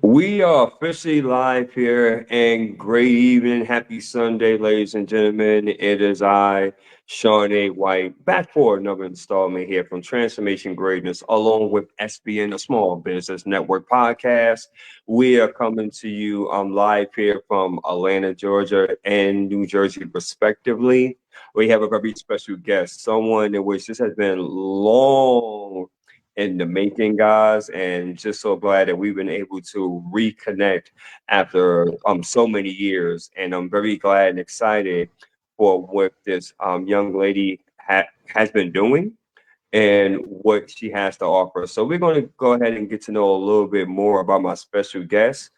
We are officially live here, and great evening. Happy Sunday, ladies and gentlemen. It is I, Shawn A. White, back for another installment here from Transformation Greatness, along with SBN, a Small Business Network podcast. We are coming to you live here from Atlanta, Georgia, and New Jersey, respectively. We have a very special guest, someone in which this has been long in the making, guys, and just so glad that we've been able to reconnect after so many years. And I'm very glad and excited for what this young lady has been doing and what she has to offer. So we're going to go ahead and get to know a little bit more about my special guest,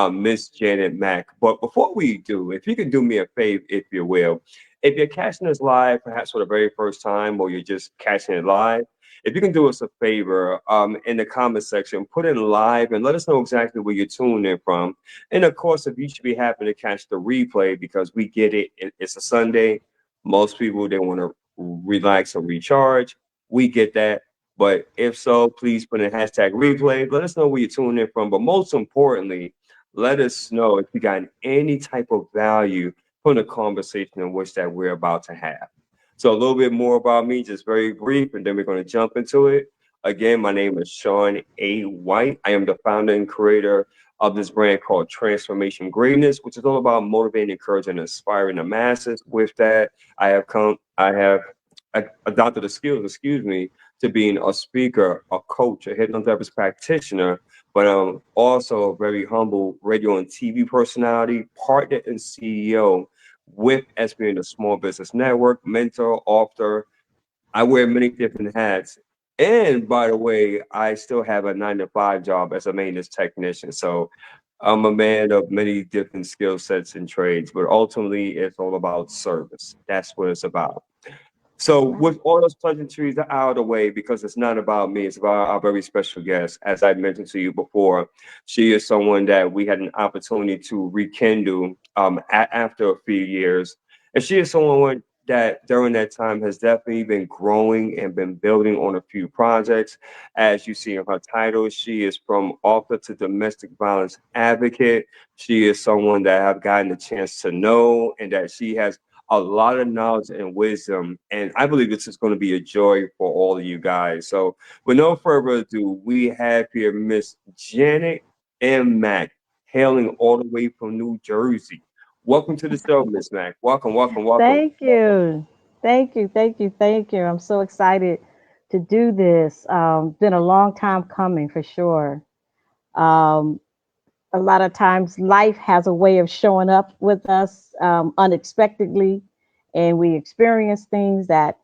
Miss Janet Mack. But before we do, if you can do me a favor, if you will, if you're catching us live, perhaps for the very first time, or you're just catching it live, if you can do us a favor, in the comment section, put in live and let us know exactly where you're tuning in from. And of course, if you should be happy to catch the replay, because we get it, it's a Sunday. Most people, they want to relax and recharge. We get that. But if so, please put in hashtag replay. Let us know where you're tuning in from. But most importantly, let us know if you got any type of value from the conversation in which that we're about to have. So a little bit more about me, just very brief, and then we're going to jump into it. Again, my name is Shawn A. White. I am the founder and creator of this brand called Transformation Greatness, which is all about motivating, encouraging, and inspiring the masses. With that, I adopted the skills, excuse me, to being a speaker, a coach, a hypnotherapist practitioner, but I'm also a very humble radio and TV personality, partner and CEO with SBN, the Small Business Network, mentor, author. I wear many different hats. And by the way, I still have a 9 to 5 job as a maintenance technician. So I'm a man of many different skill sets and trades, but ultimately it's all about service. That's what it's about. So, Right. with all those pleasantries out of the way, because it's not about me, it's about our very special guest. As I mentioned to you before, she is someone that we had an opportunity to rekindle after a few years. And she is someone that during that time has definitely been growing and been building on a few projects. As you see in her title, she is from author to domestic violence advocate. She is someone that I've gotten a chance to know and that she has a lot of knowledge and wisdom. And I believe this is going to be a joy for all of you guys. So, with no further ado, we have here Miss Janet M. Mack, hailing all the way from New Jersey. Welcome to the show, Miss Mack. Welcome, welcome, welcome. Thank you. Thank you. Thank you. Thank you. I'm so excited to do this. Been a long time coming for sure. Um, a lot of times life has a way of showing up with us unexpectedly, and we experience things that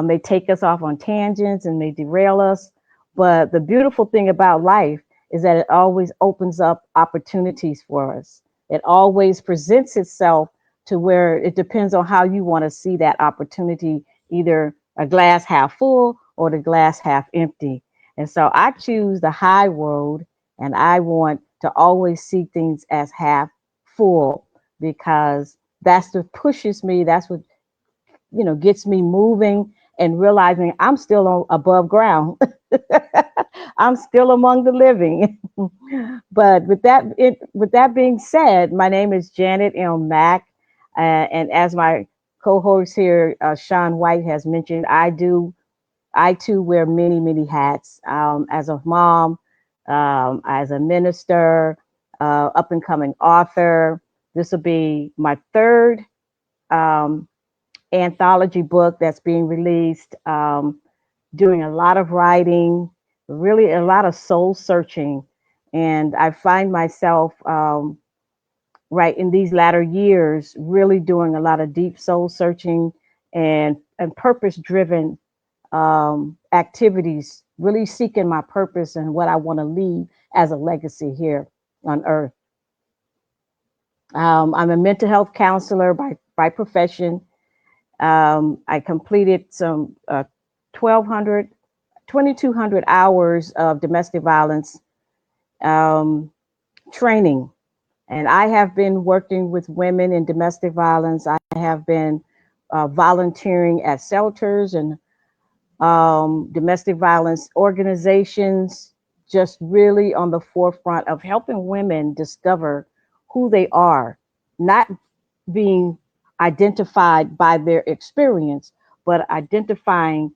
may take us off on tangents and may derail us. But the beautiful thing about life is that it always opens up opportunities for us. It always presents itself to where it depends on how you want to see that opportunity, either a glass half full or the glass half empty. And so I choose the high road, and I want to always see things as half full because that's what pushes me. That's what gets me moving and realizing I'm still above ground. I'm still among the living. But with that being said, my name is Janet M. Mack, and as my co-host here, Shawn White, has mentioned, I too wear many hats. As a mom, as a minister, up and coming author. This will be my third um, anthology book that's being released. Doing a lot of writing, really a lot of soul searching, and I find myself right in these latter years really doing a lot of deep soul searching and purpose driven activities, really seeking my purpose and what I want to leave as a legacy here on earth. I'm a mental health counselor by profession. I completed some 1,200, 2,200 hours of domestic violence um, training. And I have been working with women in domestic violence. I have been volunteering at shelters and domestic violence organizations. just really on the forefront of helping women discover who they are, not being identified by their experience, but identifying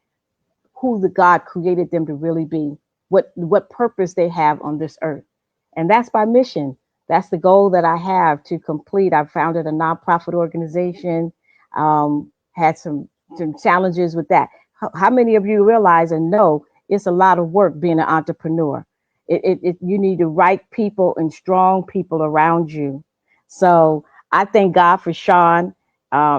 who the God created them to really be, what purpose they have on this earth. And that's my mission. That's the goal that I have to complete. I've founded a nonprofit organization, had some challenges with that. How many of you realize and know it's a lot of work being an entrepreneur? You need the right people and strong people around you. So I thank God for Shawn,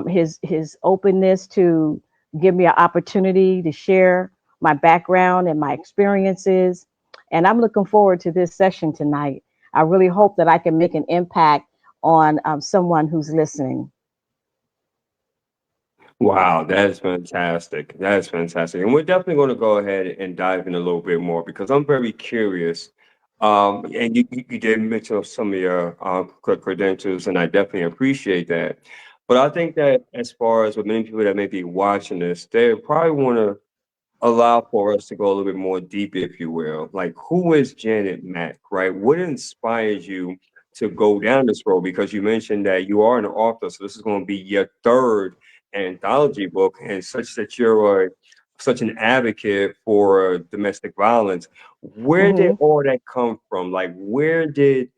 his openness to give me an opportunity to share my background and my experiences. And I'm looking forward to this session tonight. I really hope that I can make an impact on someone who's listening. Wow, that is fantastic. That is fantastic. And we're definitely going to go ahead and dive in a little bit more because I'm very curious. And you did mention some of your credentials, and I definitely appreciate that. But I think that as far as with many people that may be watching this, they probably want to allow for us to go a little bit more deep, if you will. Like, who is Janet Mack, right? What inspires you to go down this road? Because you mentioned that you are an author, so this is going to be your third anthology book, and such that you're such an advocate for domestic violence. Where did Hmm. all that come from? Like, where did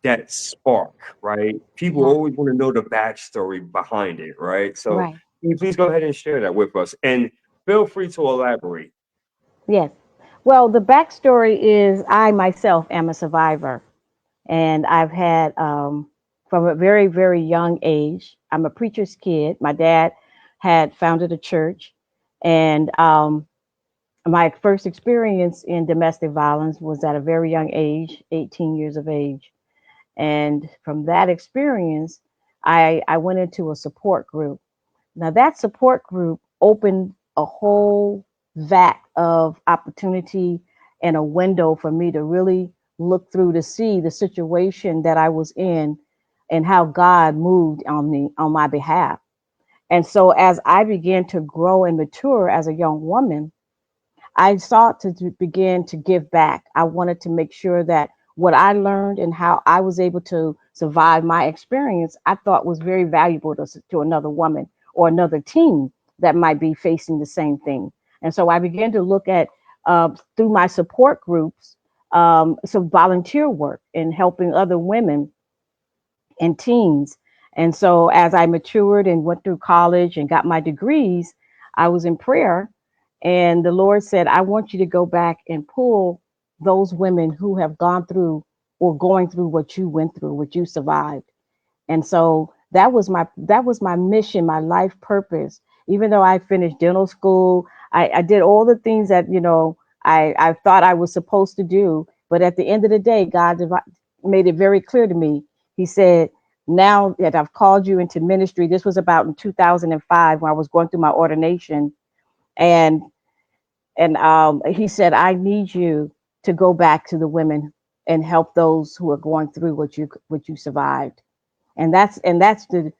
that spark, right? People Yeah, always want to know the backstory behind it, right? So, right. can you please go ahead and share that with us? And feel free to elaborate. Yes. Well, the backstory is I myself am a survivor, and I've had from a very, very young age. I'm a preacher's kid. My dad had founded a church, and my first experience in domestic violence was at a very young age, 18 years of age. And from that experience, I went into a support group. Now, that support group opened a whole vat of opportunity and a window for me to really look through to see the situation that I was in and how God moved on me on my behalf. And so, as I began to grow and mature as a young woman, I sought to begin to give back. I wanted to make sure that what I learned and how I was able to survive my experience, I thought was very valuable to another woman or another teen that might be facing the same thing. And so I began to look at through my support groups, some volunteer work and helping other women and teens. And so as I matured and went through college and got my degrees, I was in prayer. And the Lord said, I want you to go back and pull those women who have gone through or going through what you went through, what you survived. And so that was my mission, my life purpose. Even though I finished dental school, I did all the things that I thought I was supposed to do. But at the end of the day, God made it very clear to me. He said, "Now that I've called you into ministry," this was about in 2005 when I was going through my ordination, and he said, "I need you to go back to the women and help those who are going through what you survived." And that's the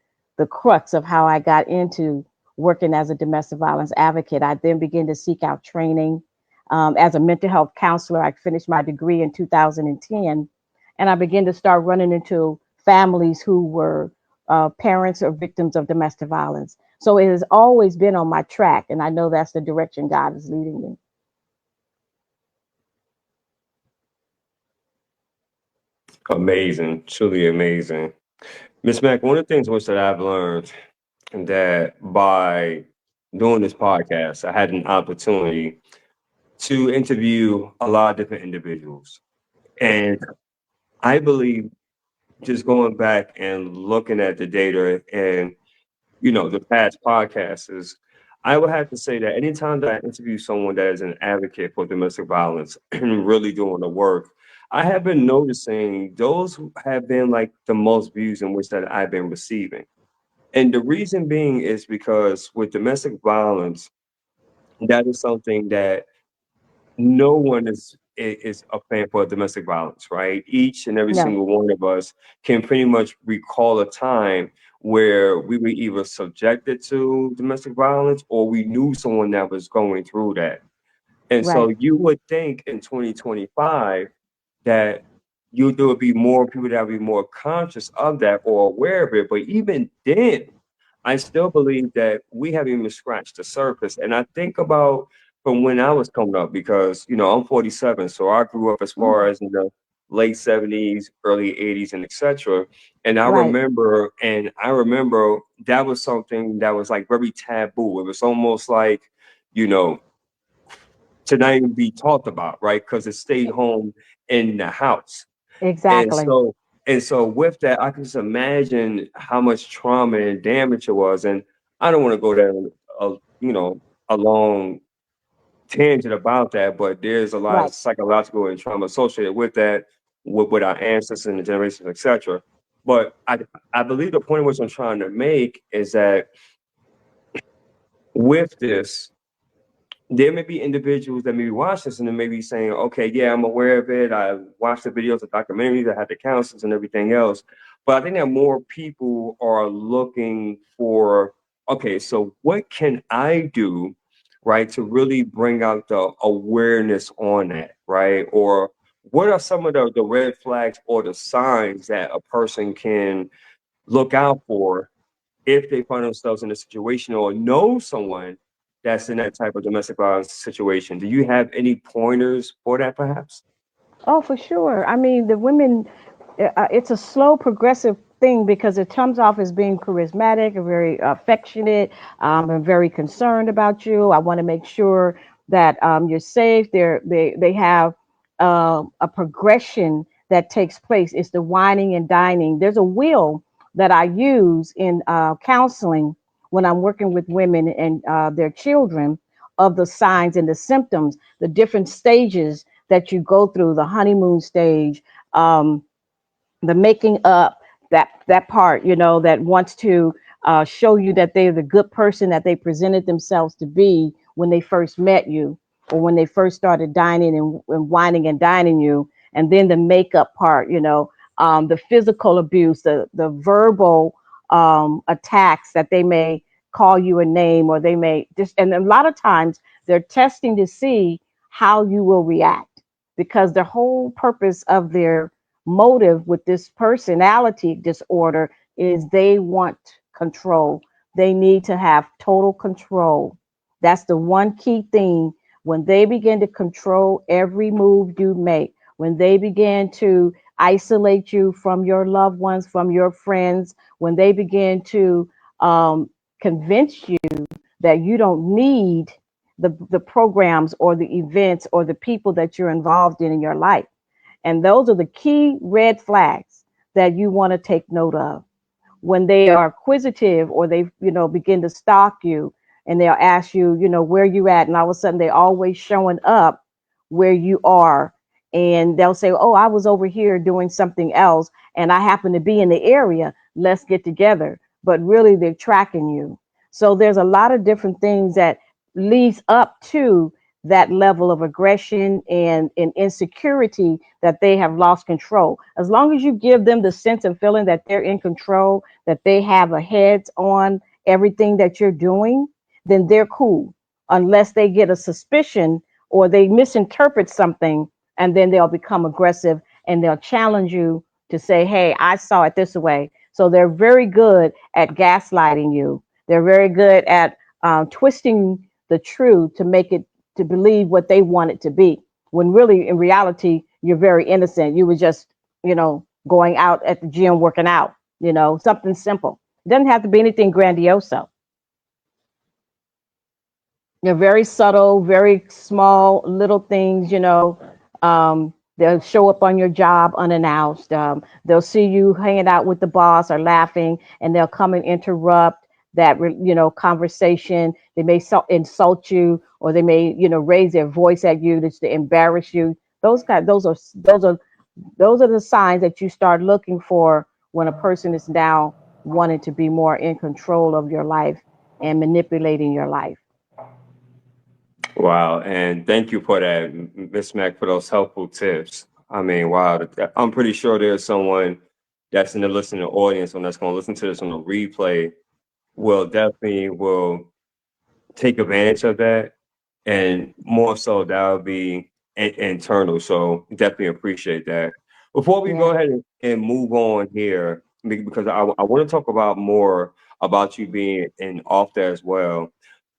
crux of how I got into working as a domestic violence advocate. I then began to seek out training as a mental health counselor. I finished my degree in 2010, and I began to start running into families who were parents or victims of domestic violence. So it has always been on my track, and I know that's the direction God is leading me. Amazing, truly amazing. Miss Mack, one of the things which that I've learned that by doing this podcast, I had an opportunity to interview a lot of different individuals. And I believe just going back and looking at the data and the past podcasts is I would have to say that anytime that I interview someone that is an advocate for domestic violence and really doing the work, I have been noticing those who have been like the most views in which that I've been receiving. And the reason being is because with domestic violence, that is something that no one is a fan for domestic violence, right? Each and every No. single one of us can pretty much recall a time where we were either subjected to domestic violence or we knew someone that was going through that. And so Right. you would think in 2025 that there would be more people that would be more conscious of that or aware of it. But even then, I still believe that we haven't even scratched the surface. And I think about from when I was coming up, because I'm 47, so I grew up as Mm, far as in the late 70s, early 80s, and etc. right. And I remember that was something that was like very taboo. It was almost like, you know, to not even be talked about, right? Because it stayed home in the house. And Exactly. so and so with that, I can just imagine how much trauma and damage it was. And I don't want to go down a long tangent about that, but there's a lot Right. of psychological and trauma associated with that, with our ancestors and the generations, etc. But I believe the point which I'm trying to make is that with this, there may be individuals that maybe watch this and they may be saying, okay, yeah, I'm aware of it. I watched the videos, the documentaries, I had the counselors and everything else. But I think that more people are looking for, okay, so what can I do, right, to really bring out the awareness on that, right? Or what are some of the red flags or the signs that a person can look out for if they find themselves in a situation or know someone that's in that type of domestic violence situation? Do you have any pointers for that, perhaps? Oh, for sure. I mean, the women, it's a slow, progressive thing because it comes off as being charismatic and very affectionate. And very concerned about you. I want to make sure that you're safe. They have a progression that takes place. It's the whining and dining. There's a wheel that I use in counseling when I'm working with women and their children of the signs and the symptoms, the different stages that you go through, the honeymoon stage, um, the making up, that part, that wants to show you that they're the good person that they presented themselves to be when they first met you, or when they first started dining and whining and dining you. And then the makeup part, the physical abuse, the verbal attacks that they may call you a name, or they may just, and a lot of times they're testing to see how you will react, because the whole purpose of their motive with this personality disorder is they want control. They need to have total control. That's the one key thing. When they begin to control every move you make, when they begin to isolate you from your loved ones, from your friends, when they begin to convince you that you don't need the programs or the events or the people that you're involved in your life. And those are the key red flags that you want to take note of. When they are acquisitive, or they, begin to stalk you, and they'll ask you, where you at, and all of a sudden they're always showing up where you are. And they'll say, oh, I was over here doing something else and I happen to be in the area. Let's get together. But really they're tracking you. So there's a lot of different things that leads up to that level of aggression and insecurity, that they have lost control. As long as you give them the sense and feeling that they're in control, that they have a heads on everything that you're doing, then they're cool. Unless they get a suspicion or they misinterpret something, and then they'll become aggressive and they'll challenge you to say, hey, I saw it this way. So they're very good at gaslighting you. They're very good at twisting the truth to make it to believe what they want it to be, when really in reality you're very innocent. You were just, going out at the gym working out, something simple. It doesn't have to be anything grandiose. They're very subtle, very small little things, they'll show up on your job unannounced. They'll see you hanging out with the boss or laughing, and they'll come and interrupt that, conversation. They may insult you, or they may, raise their voice at you just to embarrass you. Those are the signs that you start looking for when a person is now wanting to be more in control of your life and manipulating your life. Wow, and thank you for that, Miss Mac, for those helpful tips. I mean, wow, I'm pretty sure there's someone that's in the listening audience and that's going to listen to this on the replay will definitely will take advantage of that and more so that'll be internal. So definitely appreciate that. Before we go Yeah. ahead and move on here, because I want to talk about more about you being an author as well.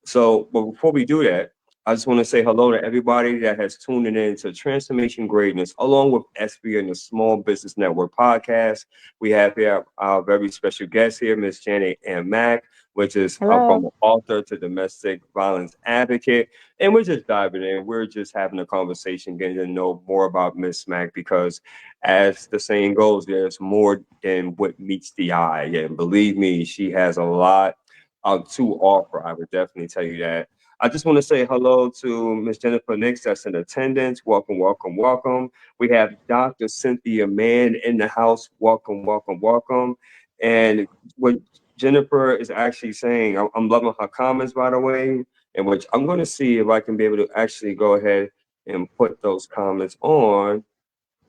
So, but before we do that, I just want to say hello to everybody that has tuned in to Transformation Greatness, along with SBN, the Small Business Network podcast. We have here our very special guest here, Miss Janet and Mac, which is from Hello. author to domestic violence advocate. And we're just diving in. We're just having a conversation, getting to know more about Miss Mac because, as the saying goes, there's more than what meets the eye. And believe me, she has a lot to offer. I would definitely tell you that. I just want to say hello to Miss Jennifer Nix that's in attendance. Welcome, welcome, welcome. We have Dr. Cynthia Mann in the house. Welcome, welcome, welcome. And what Jennifer is actually saying, I'm loving her comments, by the way, in which I'm going to see if I can be able to actually go ahead and put those comments on.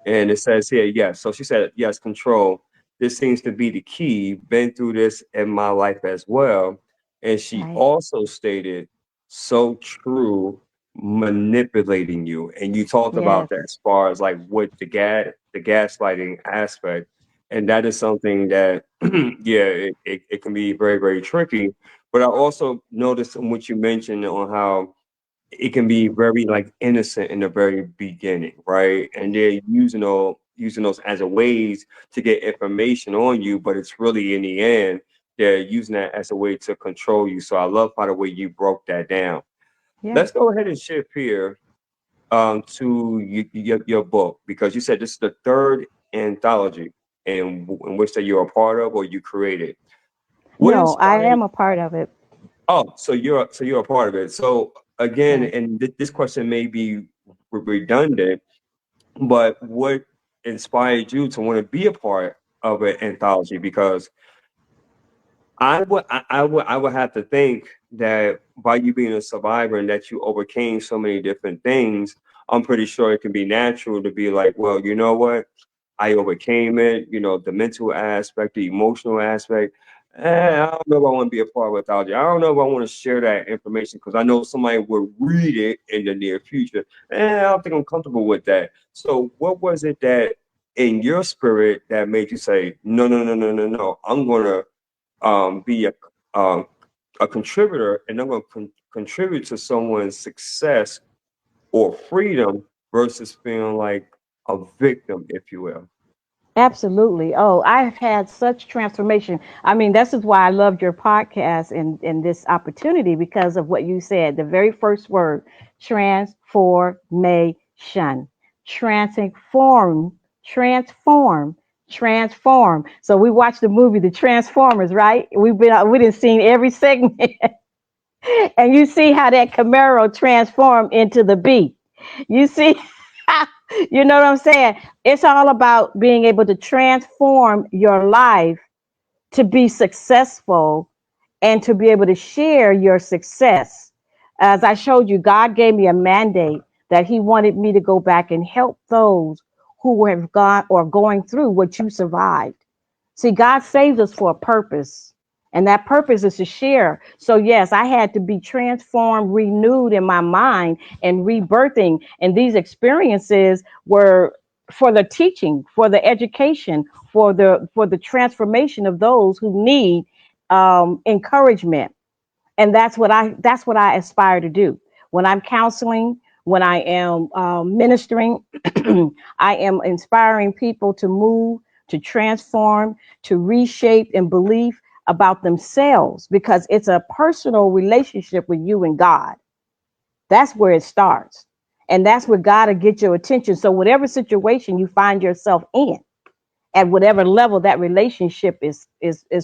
And it says here, yes. So she said, yes, control. This seems to be the key. Been through this in my life as well. And she Right. also stated, so true, manipulating you. And you talked about Yes. that as far as like what the gaslighting aspect. And that is something that, yeah, it can be very, very tricky. But I also noticed in what you mentioned on how it can be very like innocent in the very beginning, right? And they're using those as a ways to get information on you, but it's really in the end they're using that as a way to control you. So I love by the way you broke that down. Yeah. Let's go ahead and shift here to your book because you said this is the third anthology in which that you're a part of or you created. What No, I inspired? am a part of it. Oh, so you're a part of it. So again, Yes. and this question may be redundant, but what inspired you to want to be a part of an anthology? Because I would have to think that by you being a survivor and that you overcame so many different things, I'm pretty sure it can be natural to be like, well, you know what? I overcame it, the mental aspect, the emotional aspect. I don't know if I want to be a part of anthology. I don't know if I want to share that information because I know somebody will read it in the near future. I don't think I'm comfortable with that. So, what was it that in your spirit that made you say, no, no, no, no, no, no, I'm going to be um, a contributor and I'm going to contribute to someone's success or freedom versus feeling like a victim, if you will. Absolutely. Oh, I've had such transformation. I mean, this is why I loved your podcast and this opportunity because of what you said. The very first word, transformation. Transform, transform, transform. So we watched the movie The Transformers, right? We didn't seen every segment, and you see how that Camaro transformed into the bee. You see, you know what I'm saying? It's all about being able to transform your life to be successful and to be able to share your success. As I showed you, God gave me a mandate that He wanted me to go back and help those who have gone or going through what you survived. See, God saved us for a purpose, and that purpose is to share. So, yes, I had to be transformed, renewed in my mind, and rebirthing. And these experiences were for the teaching, for the education, for the transformation of those who need encouragement. And that's what I aspire to do when I'm counseling, when I am ministering. I am inspiring people to move, to transform, to reshape in belief about themselves because it's a personal relationship with you and God. That's where it starts, and that's where God will get your attention. So whatever situation you find yourself in, at whatever level that relationship is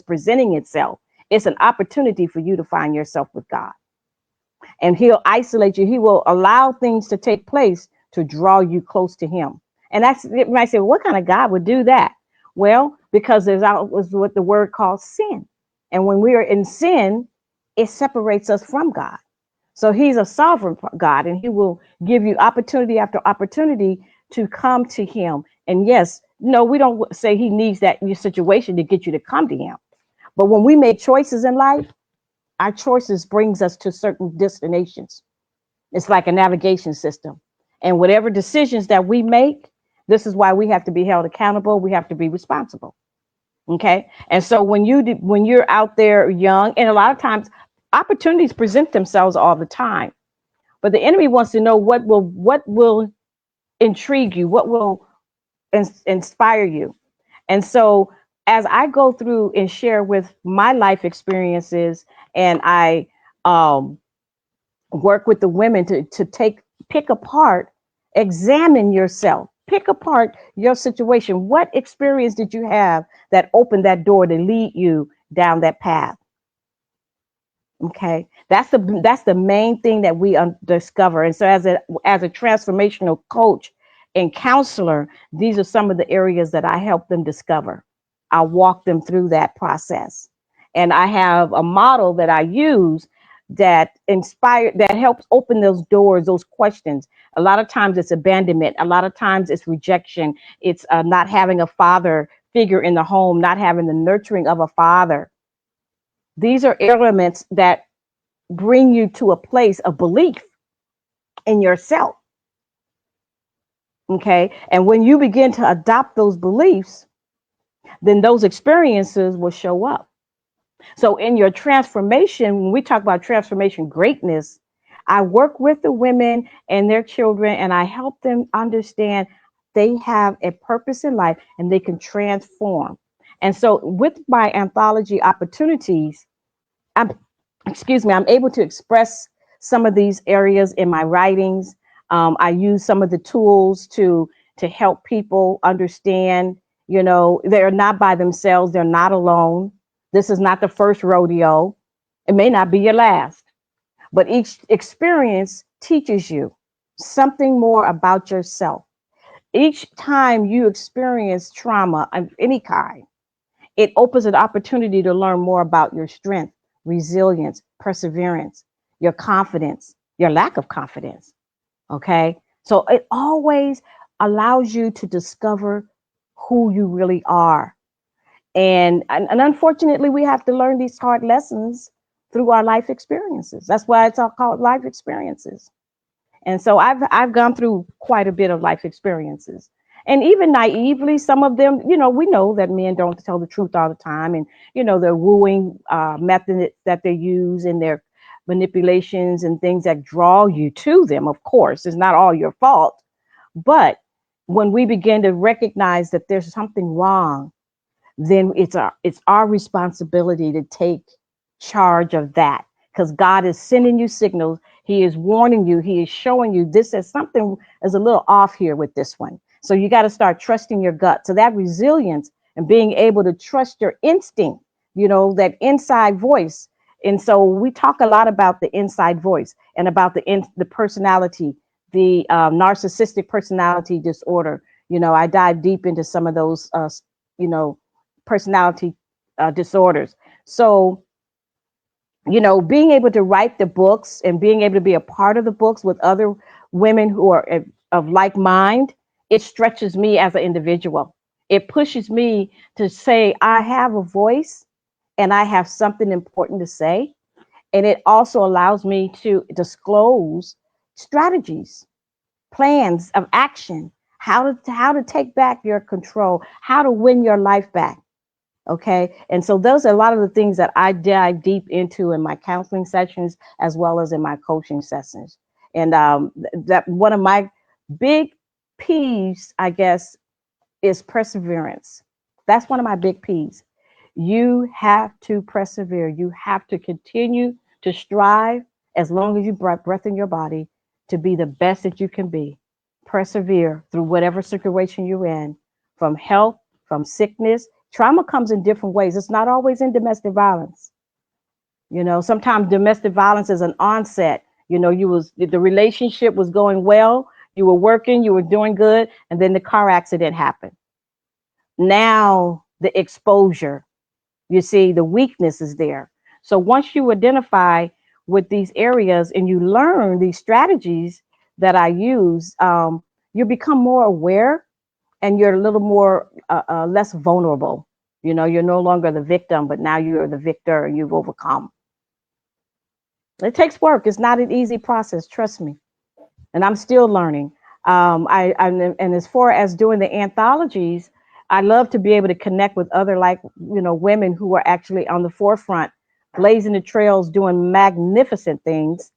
presenting itself, it's an opportunity for you to find yourself with God. And He'll isolate you. He will allow things to take place to draw you close to Him. And that's, you might say, what kind of God would do that? Well, because there's was what the word calls sin. And when we are in sin, it separates us from God. So He's a sovereign God, and He will give you opportunity after opportunity to come to Him. And yes, no, we don't say He needs that your situation to get you to come to Him. But when we make choices in life, our choices brings us to certain destinations. It's like a navigation system. And whatever decisions that we make, this is why we have to be held accountable. We have to be responsible. Okay. And so when you're out there young, and a lot of times opportunities present themselves all the time, but the enemy wants to know what will intrigue you, what will inspire you. And so as I go through and share with my life experiences, and I um, work with the women to pick apart, examine yourself, pick apart your situation. What experience did you have that opened that door to lead you down that path? Okay, that's the main thing that we discover. And so as a transformational coach and counselor, these are some of the areas that I help them discover. I walk them through that process, and I have a model that I use that helps open those doors, those questions. A lot of times it's abandonment, a lot of times it's rejection, it's not having a father figure in the home, not having the nurturing of a father. These are elements that bring you to a place of belief in yourself. Okay. And when you begin to adopt those beliefs, then those experiences will show up. So in your transformation, when we talk about transformation greatness, I work with the women and their children, and I help them understand they have a purpose in life and they can transform. And so with my anthology opportunities, I'm excuse me, I'm able to express some of these areas in my writings. I use some of the tools to help people understand, they're not by themselves, they're not alone. This is not the first rodeo. It may not be your last, but each experience teaches you something more about yourself. Each time you experience trauma of any kind, it opens an opportunity to learn more about your strength, resilience, perseverance, your confidence, your lack of confidence. Okay. So it always allows you to discover who you really are. And unfortunately, we have to learn these hard lessons through our life experiences. That's why it's all called life experiences. And so I've gone through quite a bit of life experiences. And even naively, some of them, we know that men don't tell the truth all the time. And, the wooing method that they use in their manipulations and things that draw you to them, of course, is not all your fault. But when we begin to recognize that there's something wrong, then it's our responsibility to take charge of that, because God is sending you signals. He is warning you. He is showing you this is something is a little off here with this one. So you got to start trusting your gut. So that resilience and being able to trust your instinct, that inside voice. And so we talk a lot about the inside voice and about the personality, the narcissistic personality disorder. I dive deep into some of those, you know, personality disorders. So, being able to write the books and being able to be a part of the books with other women who are of like mind, it stretches me as an individual. It pushes me to say, I have a voice and I have something important to say. And it also allows me to disclose strategies, plans of action, how to take back your control, how to win your life back. Okay. And so those are a lot of the things that I dive deep into in my counseling sessions as well as in my coaching sessions. And that one of my big peeves, I guess, is perseverance. That's one of my big peeves. You have to persevere. You have to continue to strive as long as you breath in your body to be the best that you can be. Persevere through whatever situation you're in, from health, from sickness. Trauma comes in different ways. It's not always in domestic violence. Sometimes domestic violence is an onset. The relationship was going well, you were working, you were doing good, and then the car accident happened. Now the exposure, you see, the weakness is there. So once you identify with these areas and you learn these strategies that I use, you become more aware and you're a little more less vulnerable. You're no longer the victim, but now you're the victor and you've overcome. It takes work. It's not an easy process. Trust me. and I'm still learning. And as far as doing the anthologies, I love to be able to connect with other, like, women who are actually on the forefront, blazing the trails, doing magnificent things,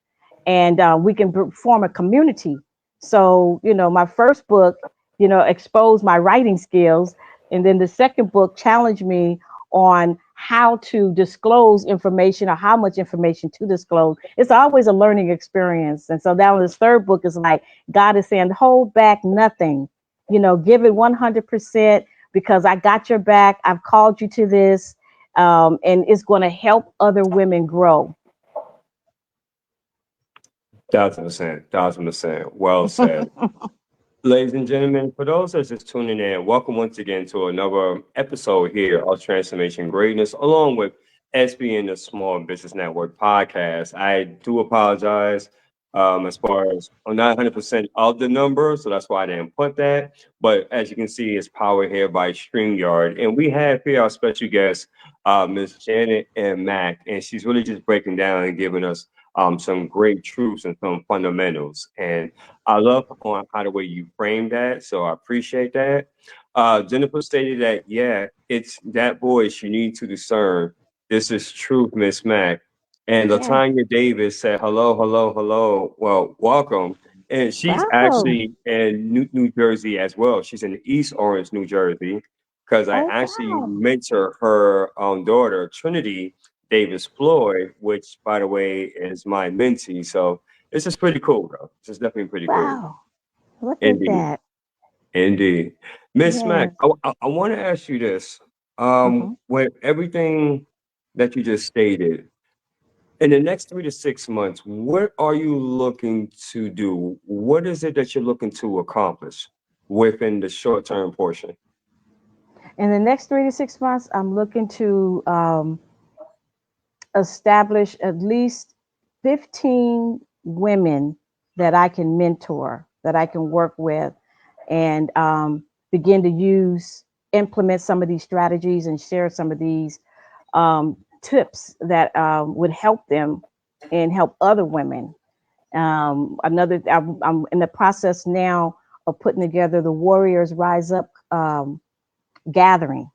and we can form a community. So, my first book, exposed my writing skills, and then the second book challenged me on how to disclose information or how much information to disclose. It's always a learning experience. And so now this third book is like God is saying, hold back nothing, give it 100% because I got your back. I've called you to this, and it's going to help other women grow. 1,000%, 1,000%. Well said. Ladies and gentlemen, for those that's just tuning in, welcome once again to another episode here of Transformation Greatness, along with SBN, the Small Business Network podcast. I do apologize as far as I'm not 100% of the number, so that's why I didn't put that. But as you can see, it's powered here by StreamYard. And we have here our special guest, Ms. Janet and Mac, and she's really just breaking down and giving us some great truths and some fundamentals. And I love on how the way you frame that, so I appreciate that. Jennifer stated that, yeah, it's that voice you need to discern. This is truth, Miss Mac. And Yeah. Latanya Davis said, hello, hello, hello. Well, welcome. And she's Wow. actually in New Jersey as well. She's in East Orange, New Jersey, because I Oh, actually wow. mentor her daughter, Trinity Davis Floyd, which, by the way, is my mentee. So this is pretty cool, bro. This is definitely pretty cool. Wow. Look at Indeed. that. Indeed. Miss Mac, Yes. I want to ask you this. Hmm. With everything that you just stated, in the next 3 to 6 months, what are you looking to do? What is it that you're looking to accomplish within the short term portion? In the next 3 to 6 months, I'm looking to establish at least 15 women that I can mentor, that I can work with, and begin to implement some of these strategies and share some of these tips that would help them and help other women. I'm in the process now of putting together the Warriors Rise Up gathering,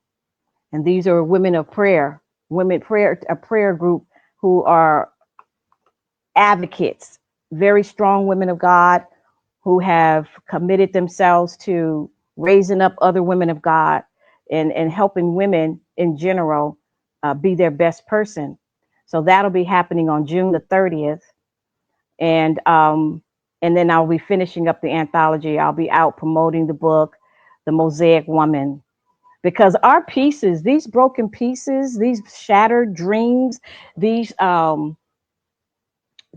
and these are women of prayer, a prayer group who are advocates, very strong women of God who have committed themselves to raising up other women of God and helping women in general be their best person. So that'll be happening on June the 30th. And then I'll be finishing up the anthology. I'll be out promoting the book, The Mosaic Woman, because our pieces, these broken pieces, these shattered dreams, these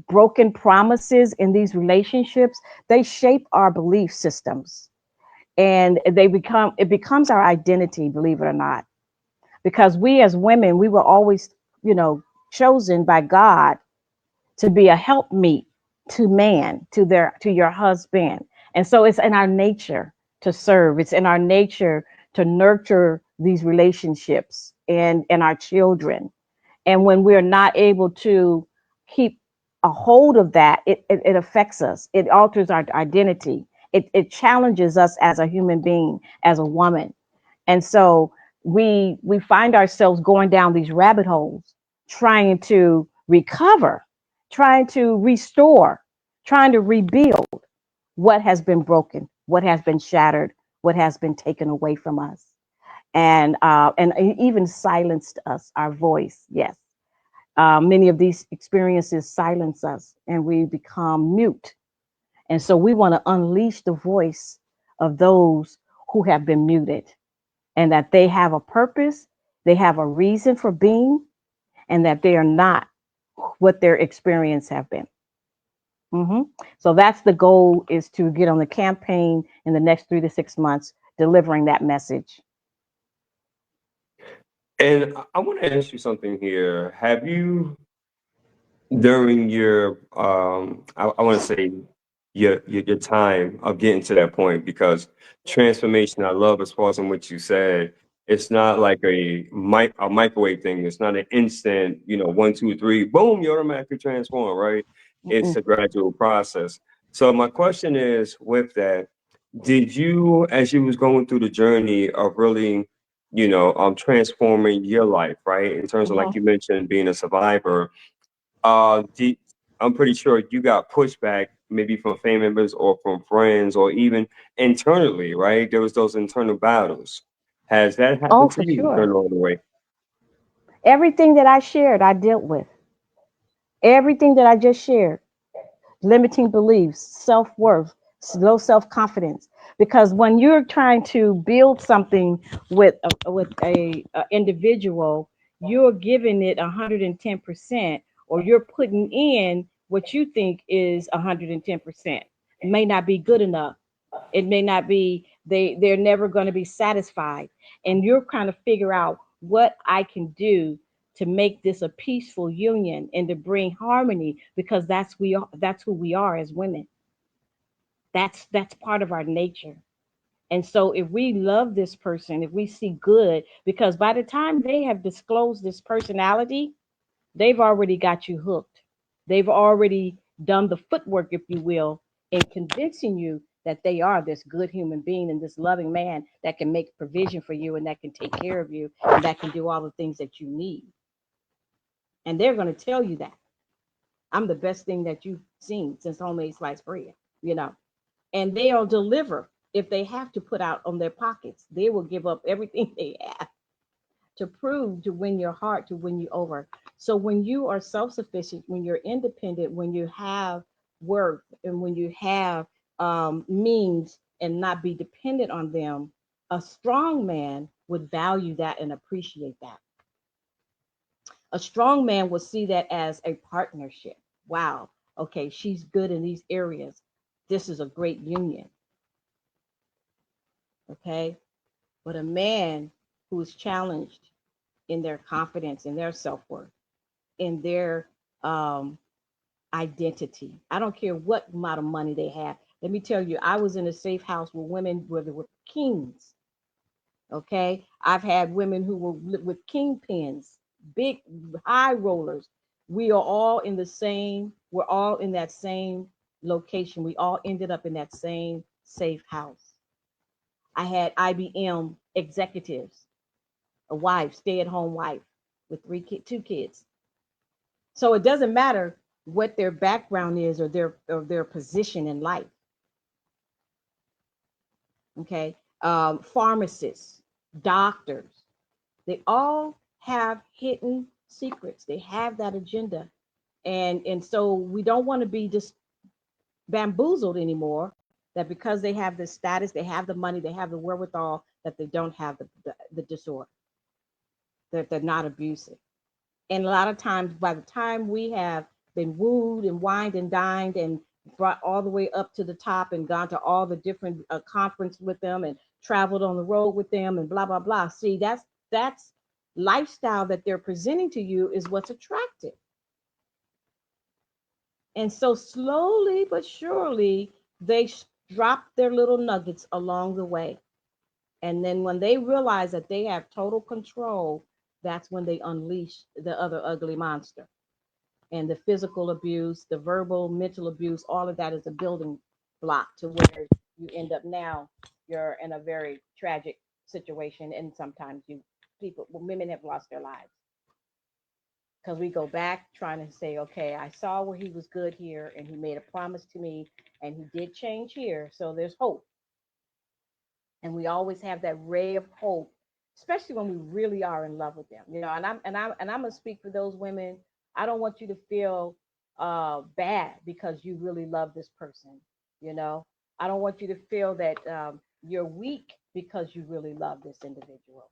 broken promises in these relationships, they shape our belief systems, and it becomes our identity, believe it or not, because we as women, we were always, chosen by God to be a helpmeet to man, to your husband. And so it's in our nature to serve. It's in our nature to nurture these relationships and our children. And when we're not able to keep a hold of that, it affects us. It alters our identity. It challenges us as a human being, as a woman. And so we find ourselves going down these rabbit holes, trying to recover, trying to restore, trying to rebuild what has been broken, what has been shattered, what has been taken away from us, and even silenced us, our voice. Yes, many of these experiences silence us, and we become mute. And so we want to unleash the voice of those who have been muted, and that they have a purpose, they have a reason for being, and that they are not what their experience have been. Hmm. So that's the goal, is to get on the campaign in the next 3 to 6 months, delivering that message. And I want to ask you something here. Have you during your I want to say your time of getting to that point, because transformation, I love, as far as in what you said, it's not like a microwave thing. It's not an instant, 1 2 3 boom, you automatically transform, right? It's Mm-mm. a gradual process. So my question is, with that, did you, as you was going through the journey of really, transforming your life, right? In terms of, like Hmm. you mentioned, being a survivor, did, I'm pretty sure you got pushback maybe from family members or from friends or even internally, right? There was those internal battles. Has that Oh, happened to for you sure. during all the way? Everything that I shared, I dealt with. Everything that I just shared. Limiting beliefs, self worth, low self confidence. Because when you're trying to build something with a individual, you're giving it 110%, or you're putting in what you think is 110%. It may not be good enough. It may not be, they're never going to be satisfied, and you're trying to figure out what I can do to make this a peaceful union and to bring harmony, because that's who we are as women. That's part of our nature. And so if we love this person, if we see good, because by the time they have disclosed this personality, they've already got you hooked. They've already done the footwork, if you will, in convincing you that they are this good human being and this loving man that can make provision for you and that can take care of you and that can do all the things that you need. And they're going to tell you that I'm the best thing that you've seen since homemade sliced bread, you know. And they'll deliver if they have to put out on their pockets. They will give up everything they have to prove, to win your heart, to win you over. So when you are self-sufficient, when you're independent, when you have work, and when you have means and not be dependent on them, a strong man would value that and appreciate that. A strong man will see that as a partnership. Wow, okay, she's good in these areas. This is a great union. Okay. But a man who is challenged in their confidence, in their self-worth, in their um, identity. I don't care what amount of money they have. Let me tell you, I was in a safe house with women where there were kings. Okay, I've had women who were with kingpins, big high rollers. We are all in the same. We're all in that same location. We all ended up in that same safe house. I had IBM executives, a wife, stay-at-home wife with two kids. So it doesn't matter what their background is or their position in life. Okay, pharmacists, doctors, they all have hidden secrets. They have that agenda, and so we don't want to be just bamboozled anymore. That because they have the status, they have the money, they have the wherewithal, that they don't have the disorder. That they're not abusive. And a lot of times, by the time we have been wooed and wined and dined and brought all the way up to the top and gone to all the different conference with them and traveled on the road with them and blah blah blah. See, that's lifestyle that they're presenting to you is what's attractive. And so slowly but surely they drop their little nuggets along the way. And then when they realize that they have total control, that's when they unleash the other ugly monster. And the physical abuse, the verbal, mental abuse, all of that is a building block to where you end up now. You're in a very tragic situation, and sometimes women have lost their lives because we go back trying to say, okay, I saw where he was good here, and he made a promise to me, and he did change here, so there's hope. And we always have that ray of hope, especially when we really are in love with them, you know. And I'm gonna speak for those women. I don't want you to feel bad because you really love this person, you know. I don't want you to feel that you're weak because you really love this individual.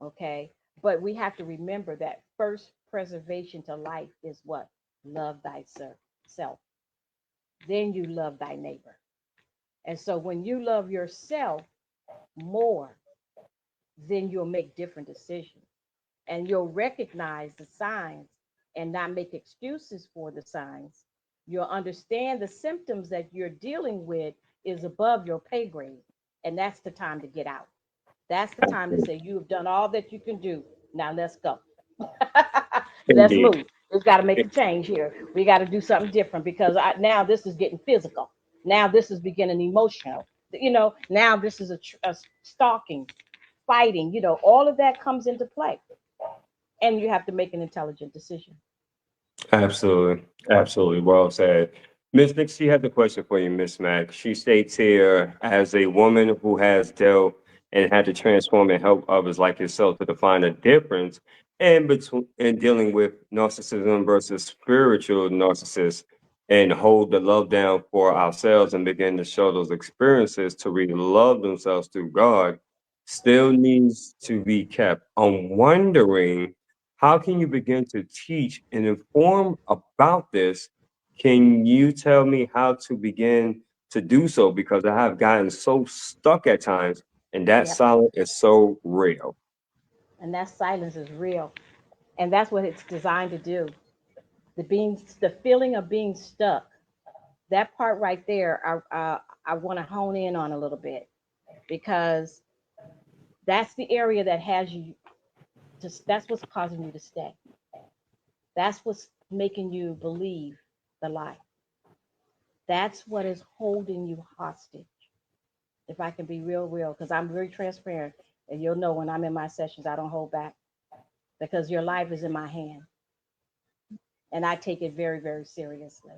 Okay, but we have to remember that first preservation to life is what? Love thyself, then you love thy neighbor. And so when you love yourself more, then you'll make different decisions, and you'll recognize the signs and not make excuses for the signs. You'll understand the symptoms that you're dealing with is above your pay grade, and that's the time to get out. That's the time to say you have done all that you can do. Now let's go. Let's Indeed. move. We've got to make a change here. We got to do something different because now this is getting physical. Now this is beginning emotional. Now this is a stalking, fighting. All of that comes into play, and you have to make an intelligent decision. Absolutely. Absolutely. Well said. Miss Nick, she had the question for you, Miss Mac. She states here, as a woman who has dealt and had to transform and help others like yourself to define a difference in dealing with narcissism versus spiritual narcissists and hold the love down for ourselves and begin to show those experiences to really love themselves through God still needs to be kept. I'm wondering, how can you begin to teach and inform about this? Can you tell me how to begin to do so? Because I have gotten so stuck at times, and that Yep. silence is so real. And that silence is real, and that's what it's designed to do. The feeling of being stuck. That part right there, I want to hone in on a little bit because that's the area that has you. Just that's what's causing you to stay. That's what's making you believe the lie. That's what is holding you hostage. If I can be real, because I'm very transparent, and you'll know when I'm in my sessions, I don't hold back because your life is in my hand, and I take it very, very seriously.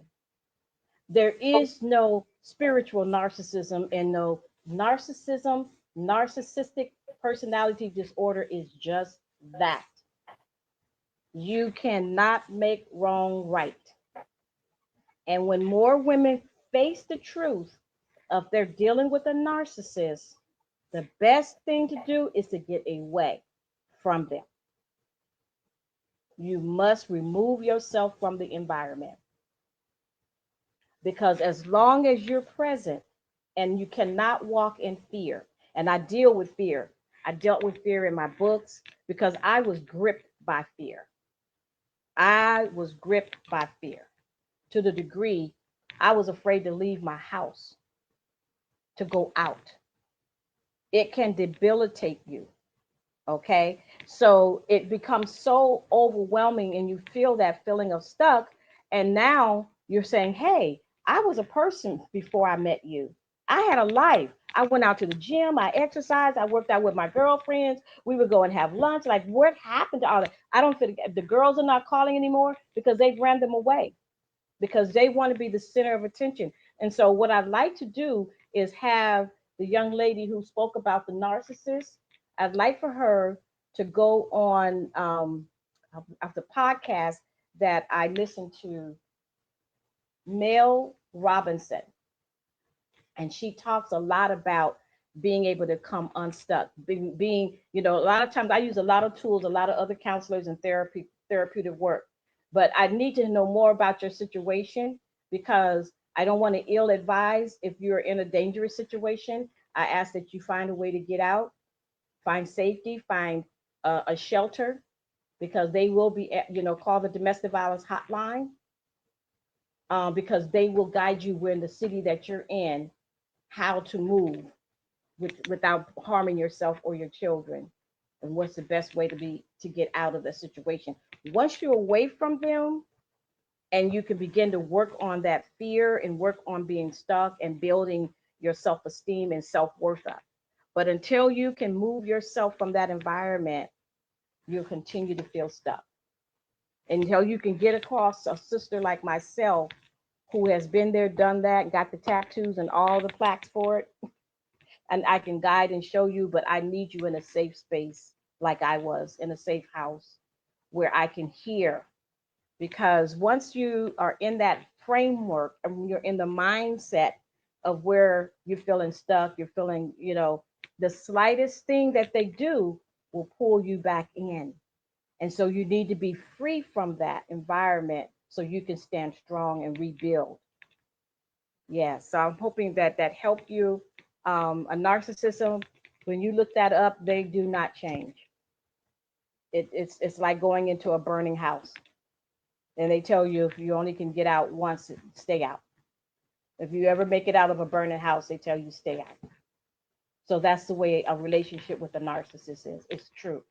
There is no spiritual narcissism, and no narcissism. Narcissistic personality disorder is just that. You cannot make wrong right. And when more women face the truth of they're dealing with a narcissist, the best thing to do is to get away from them. You must remove yourself from the environment because as long as you're present and you cannot walk in fear, and I deal with fear, I dealt with fear in my books because I was gripped by fear. I was gripped by fear to the degree I was afraid to leave my house, to go out. It can debilitate you. Okay. So it becomes so overwhelming and you feel that feeling of stuck. And now you're saying, hey, I was a person before I met you. I had a life. I went out to the gym, I exercised, I worked out with my girlfriends. We would go and have lunch. Like, what happened to all that? I don't feel the girls are not calling anymore because they've ran them away because they want to be the center of attention. And so, what I'd like to do is have the young lady who spoke about the narcissist, I'd like for her to go on of the podcast that I listened to, Mel Robinson, and she talks a lot about being able to come unstuck, being, a lot of times I use a lot of tools, a lot of other counselors and therapeutic work, but I need to know more about your situation because I don't want to ill advise. If you're in a dangerous situation, I ask that you find a way to get out, find safety, find a shelter, because they will be, call the domestic violence hotline, because they will guide you when the city that you're in, how to move without harming yourself or your children, and what's the best way to get out of the situation. Once you're away from them and you can begin to work on that fear and work on being stuck and building your self-esteem and self-worth up. But until you can move yourself from that environment, you'll continue to feel stuck. Until you can get across a sister like myself who has been there, done that, got the tattoos and all the plaques for it, and I can guide and show you, but I need you in a safe space like I was in a safe house where I can hear. Because once you are in that framework and you're in the mindset of where you're feeling stuck, you're feeling, the slightest thing that they do will pull you back in. And so you need to be free from that environment so you can stand strong and rebuild. Yeah, so I'm hoping that that helped you. A narcissism, when you look that up, they do not change. It's like going into a burning house, and they tell you if you only can get out once, stay out. If you ever make it out of a burning house, they tell you stay out. So that's the way a relationship with a narcissist is. It's true.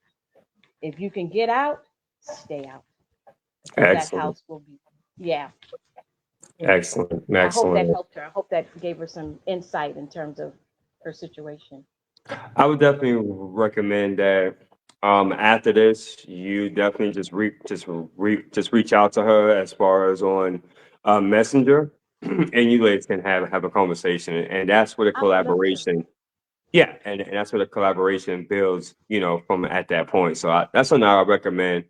If you can get out, stay out. That Excellent. house will be, yeah. Excellent. I hope that Excellent. helped her. I hope that gave her some insight in terms of her situation. I would definitely recommend that after this, you definitely just reach out to her as far as on Messenger, and you guys can have a conversation, and that's where the I would love to. collaboration. Yeah, and that's where the collaboration builds, from at that point. So that's something I recommend.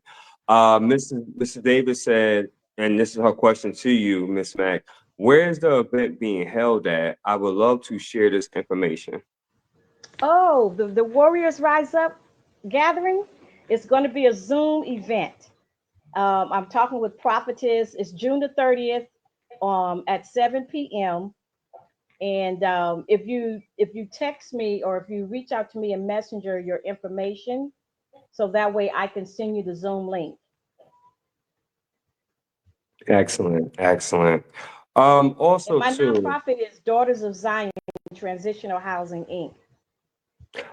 Mrs. Davis said, and this is her question to you, Miss Mac. Where is the event being held at? I would love to share this information. Oh, the Warriors Rise Up gathering is going to be a Zoom event. I'm talking with Prophetess. It's June the 30th at 7 p.m. And if you text me or if you reach out to me in Messenger your information, so that way I can send you the Zoom link. Excellent, excellent. And Also my too, nonprofit is Daughters of Zion Transitional Housing Inc.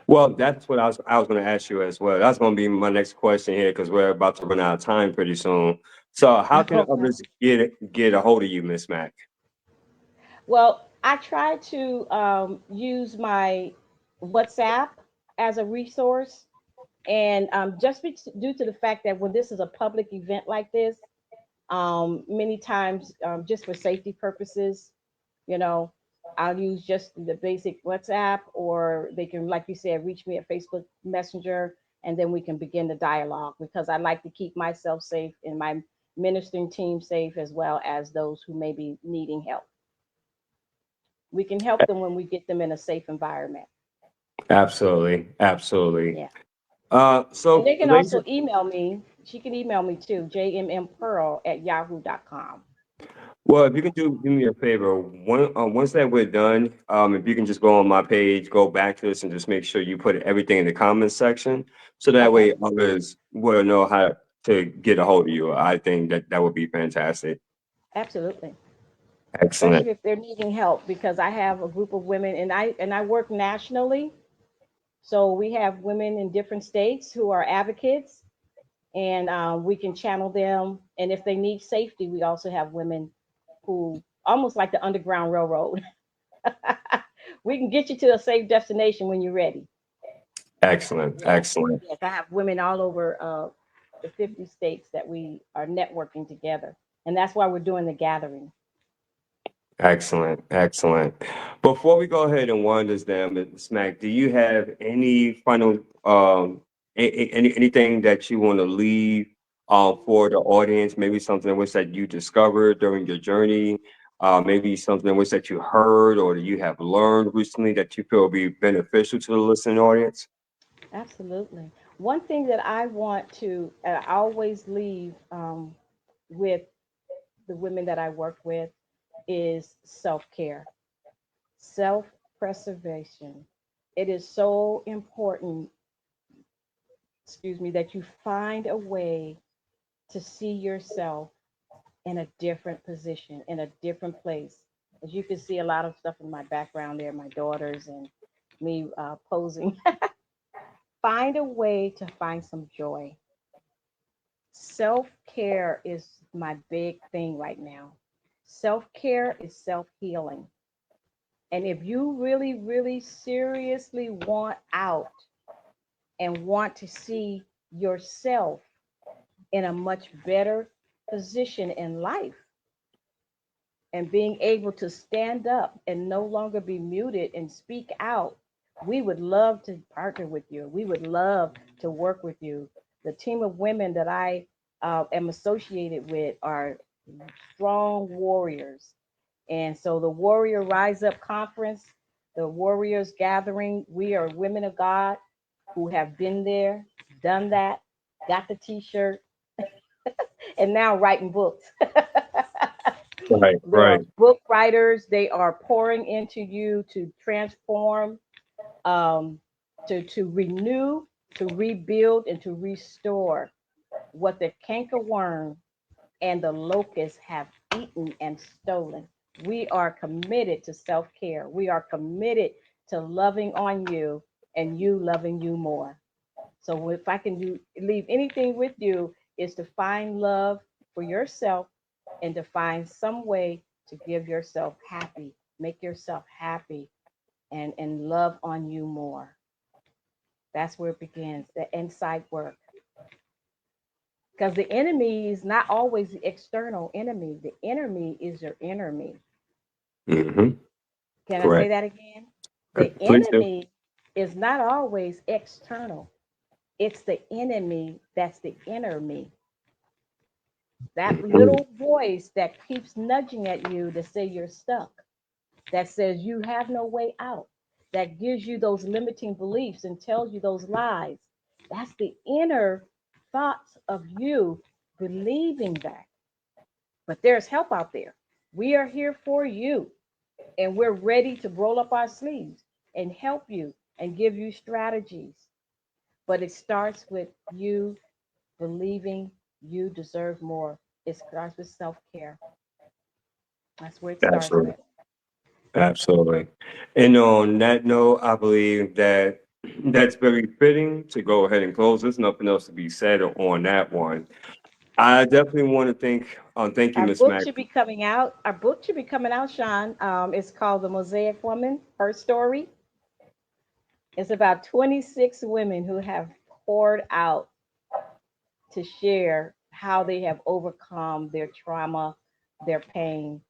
well, that's what I was going to ask you as well. That's going to be my next question here because we're about to run out of time pretty soon. So, how can Okay. others get a hold of you, Miss Mac? Well, I try to use my WhatsApp as a resource, and due to the fact that when this is a public event like this, many times just for safety purposes, you know, I'll use just the basic WhatsApp, or they can, like you said, reach me at Facebook Messenger, and then we can begin the dialogue because I like to keep myself safe and my ministering team safe as well as those who may be needing help. We can help them when we get them in a safe environment. Absolutely, absolutely. Yeah. And So, they can ladies, also email me. She can email me too, jmmpearl@yahoo.com. well, if you can do me a favor, once that we're done, if you can just go on my page, go back to this, and just make sure you put everything in the comments section, so that Okay. way others will know how to get a hold of you. I think that would be fantastic. Absolutely. Excellent. Especially if they're needing help, because I have a group of women, and I work nationally. So we have women in different states who are advocates, and we can channel them. And if they need safety, we also have women who almost like the Underground Railroad. We can get you to a safe destination when you're ready. Excellent. Yes, Excellent. yes. I have women all over the 50 states that we are networking together, and that's why we're doing the gathering. Excellent. Excellent. Before we go ahead and wind this down, Ms. Smack, do you have any final anything that you want to leave for the audience? Maybe something which that you discovered during your journey, maybe something which that you heard or that you have learned recently that you feel will be beneficial to the listening audience? Absolutely. One thing that I want to always leave with the women that I work with is self care, self preservation. It is so important, excuse me, that you find a way to see yourself in a different position, in a different place. As you can see, a lot of stuff in my background there, my daughters and me posing. Find a way to find some joy. Self care is my big thing right now. Self care is self healing. And if you really, really seriously want out and want to see yourself in a much better position in life and being able to stand up and no longer be muted and speak out, we would love to partner with you. We would love to work with you. The team of women that I am associated with are strong warriors. And so the Warrior Rise Up Conference, the Warriors Gathering, we are women of God who have been there, done that, got the t shirt, and now writing books. Right, There right. are book writers, they are pouring into you to transform, um, to renew, to rebuild, and to restore what the cankerworm and the locusts have eaten and stolen. We are committed to self care. We are committed to loving on you and you loving you more. So if I can leave anything with you is to find love, for yourself and to find some way to give yourself happy, make yourself happy, and love on you more. That's where it begins, the inside work. Because the enemy is not always the external enemy. The enemy is your enemy. Hmm. Can I say Correct. that again? The Please do. enemy is not always external. It's the enemy that's the inner me. That Mhm. little voice that keeps nudging at you to say you're stuck, that says you have no way out, that gives you those limiting beliefs and tells you those lies. That's the inner thoughts of you believing that. But there's help out there. We are here for you, and we're ready to roll up our sleeves and help you and give you strategies. But it starts with you believing you deserve more. It starts with self care. That's where it starts Absolutely. with. Absolutely. And on that note, I believe that that's very fitting to go ahead and close. There's nothing else to be said on that one. I definitely want to thank you, Our Miss book Mac. should be coming out. Our book should be coming out, Sean. It's called The Mosaic Woman, Her Story. It's about 26 women who have poured out to share how they have overcome their trauma, their pain,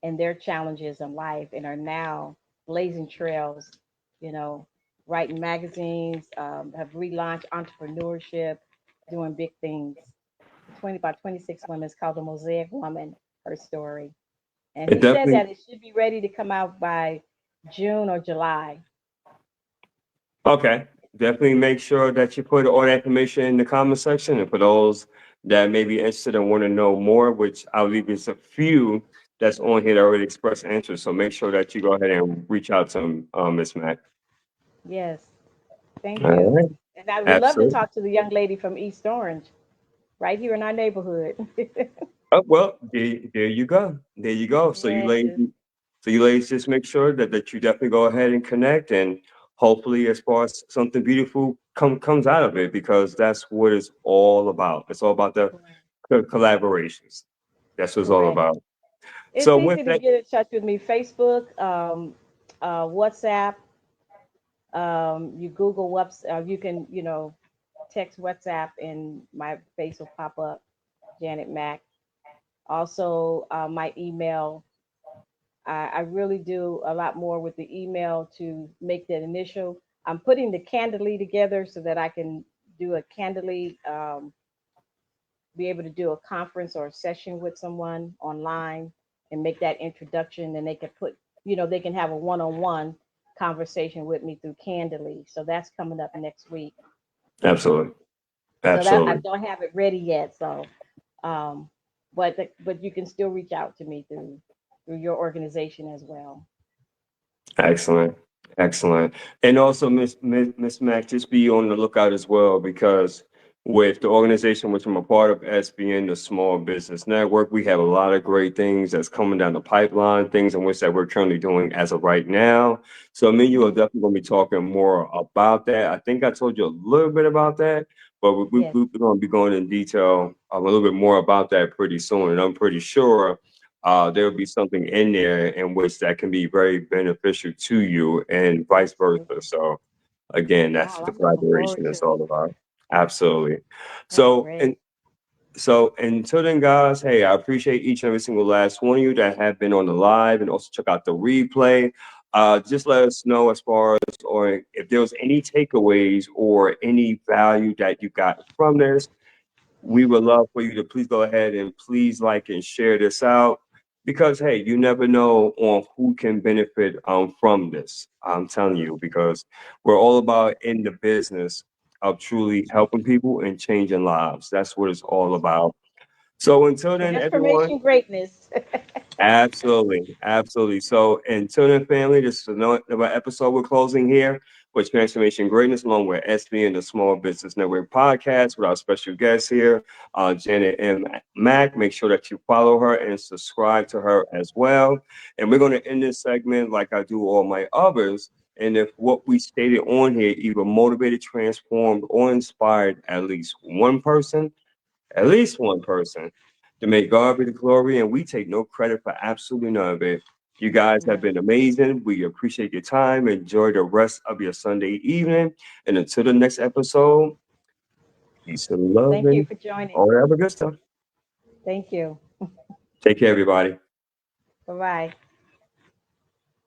and their challenges in life and are now blazing trails, you know, writing magazines, have relaunched entrepreneurship, doing big things. 20 by 26 women. It's called The Mosaic Woman, Her Story. And It he said definitely that it should be ready to come out by June or July. Okay. Definitely make sure that you put all that information in the comment section. And for those that may be interested and want to know more, which I believe there's a few that's on here that already expressed interest. So make sure that you go ahead and reach out to Miss Mac. Yes, thank All you. right. And I would love to Absolutely. talk to the young lady from East Orange, right here in our neighborhood. Oh, well, there you go. There you go. Yes, So you ladies just make sure that you definitely go ahead and connect, and hopefully as far as something beautiful comes out of it, because that's what it's all about. It's all about the correct. collaborations. That's what it's all Correct. about. It's So with easy to that, get in touch with me. Facebook, WhatsApp. You Google what's. You can text WhatsApp and my face will pop up. Janet Mack. Also, my email. I really do a lot more with the email to make that initial. I'm putting the Candidly together so that I can do a Candidly, be able to do a conference or a session with someone online and make that introduction. And they can they can have a one-on-one conversation with me through Candidly. So that's coming up next week. absolutely, So that I absolutely. don't have it ready yet. So, um, but you can still reach out to me through your organization as well. Excellent. Excellent. And also, Miss Mac, just be on the lookout as well, because with the organization which I'm a part of, SBN, the Small Business Network, we have a lot of great things that's coming down the pipeline, things in which that we're currently doing as of right now. So me and you are Hmm. definitely going to be talking more about that. I think I told you a little bit about that, but Yes, we're going to be going in detail a little bit more about that pretty soon. And I'm pretty sure there will be something in there in which that can be very beneficial to you and vice versa. absolutely. So again, that's Wow, what the I'm looking forward collaboration to is it. all about. Absolutely. That's So great. and so until then, guys, hey, I appreciate each and every single last one of you that have been on the live and also check out the replay. Just let us know as far as or if there was any takeaways or any value that you got from this. We would love for you to please go ahead and please like and share this out, because hey, you never know on who can benefit from this. I'm telling you, because we're all about in the business of truly helping people and changing lives. That's what it's all That's right. about. So until then, everyone. Transformation greatness. Absolutely, absolutely. So until then, family, this is another episode. We're closing here with Transformation Greatness, along with SB and the Small Business Network podcast with our special guest here, Janet M. Mack. Make sure that you follow her and subscribe to her as well. And we're going to end this segment like I do all my others. And if what we stated on here either motivated, transformed, or inspired at least one person, To make God be the glory, and we take no credit for absolutely none of it. You guys have Yeah. been amazing. We appreciate your time. Enjoy the rest of your Sunday evening. And until the next episode, peace and love Thank you and for joining. all that other good stuff. Thank you. Take care, everybody. Bye bye.